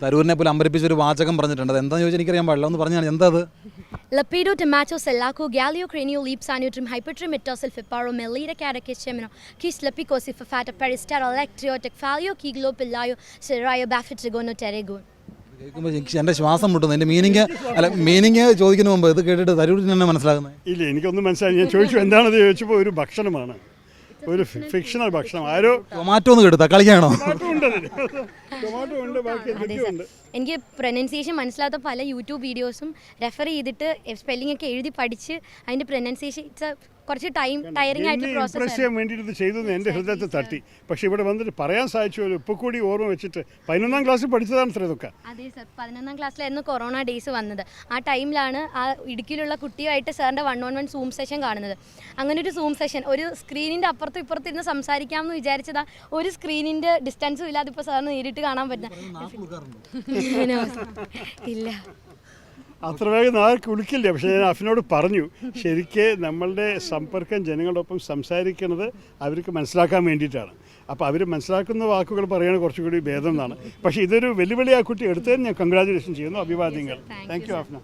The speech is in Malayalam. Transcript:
തരൂരിനെ പോലും അമ്പരിപ്പിച്ചൊരു വാചകം പറഞ്ഞിട്ടുണ്ട്. എന്താണെന്ന് ചോദിച്ചാൽ എനിക്കറിയാൻ പാടില്ല, ഒന്ന് പറഞ്ഞാൽ എന്താ അത്? Lapido tomato selaco galio cranio leap sanutrim hypertrim metosel fiparo melida catechemino kis lapicosi fata peristero electriotic falio kiglo pilayo serayo baffitrigono terego. കേൾക്കുമ്പോൾ എൻ്റെ ശ്വാസം മുട്ടുന്നു. എൻ്റെ മീനിങ് ചോദിക്കുന്ന മുമ്പ് ഇത് കേട്ടിട്ട് തരൂരിന് തന്നെ മനസ്സിലാകുന്നത് ഇല്ല, എനിക്കൊന്നും മനസ്സിലായി. ഞാൻ ചോദിച്ചു എന്താണെന്ന് ചോദിച്ചപ്പോൾ ഒരു ഭക്ഷണമാണ്, ഒരു ഫിക്ഷണൽ ഭക്ഷണം. ആരോ ടൊമാറ്റോ ഒന്ന് കേട്ടു, തക്കാളിക്കാണോ? ടൊമാറ്റോ ഉണ്ട്, ബാക്കി എന്തൊക്കെയുണ്ട്. എനിക്ക് പ്രൊനൗൺസിയേഷൻ മനസ്സിലാത്ത പല യൂട്യൂബ് വീഡിയോസും റെഫർ ചെയ്തിട്ട് സ്പെല്ലിംഗ് ഒക്കെ എഴുതി പഠിച്ച് അതിൻ്റെ പ്രൊനൗൺസിയേഷൻ കുറച്ച് ടയറിംഗ് ആയിട്ടുള്ള പ്രോസസ്സ്. ഇംപ്രസ് ചെയ്യാൻ വേണ്ടിയിട്ട് ഇത് ചെയ്തതെന്ന് എൻ്റെ ഹൃദയത്തെ തട്ടി. പക്ഷേ ഇവിടെ വന്നിട്ട് പറയാൻ സാധിച്ചു, ഒരു ഇപ്പോൾ കൂടി ഓർമ്മ വെച്ചിട്ട് 11ാം ക്ലാസ്സിൽ പഠിച്ചതാണ് അത്ര ഇതൊക്കെ. അതെ സർ, 11ാം ക്ലാസ്സിലായിരുന്നു കൊറോണ ഡേയ്സ് വന്നത്. ആ ടൈമിലാണ് ആ ഇടുക്കിയിലുള്ള കുട്ടിയുമായിട്ട് സാറിൻ്റെ 1-on-1 സൂം സെഷൻ കാണുന്നത്. അങ്ങനെ ഒരു സൂം സെഷൻ, ഒരു സ്ക്രീനിൻ്റെ അപ്പുറത്തും ഇപ്പുറത്തും ഇരുന്ന് സംസാരിക്കാമെന്ന് വിചാരിച്ചതാ, ഒരു സ്ക്രീനിൻ്റെ ഡിസ്റ്റൻസും ഇല്ലാതെ ഇപ്പോൾ സാറിന് നേരിട്ട് കാണാൻ പറ്റുന്ന ഇല്ല. അത്ര വേഗം ആർക്ക് വിളിക്കില്ല. പക്ഷേ ഞാൻ അഫിനോട് പറഞ്ഞു, ശരിക്ക് നമ്മളുടെ സമ്പർക്കം ജനങ്ങളോടൊപ്പം സംസാരിക്കുന്നത് അവർക്ക് മനസ്സിലാക്കാൻ വേണ്ടിയിട്ടാണ്. അപ്പോൾ അവർ മനസ്സിലാക്കുന്ന വാക്കുകൾ പറയുന്നത് കുറച്ചുകൂടി ഭേദം എന്നാണ്. പക്ഷേ ഇതൊരു വെല്ലുവിളി ആ കുട്ടി എടുത്തതിന് ഞാൻ കൺഗ്രാജുലേഷൻ ചെയ്യുന്നു, അഭിവാദ്യങ്ങൾ. Thank you Afna.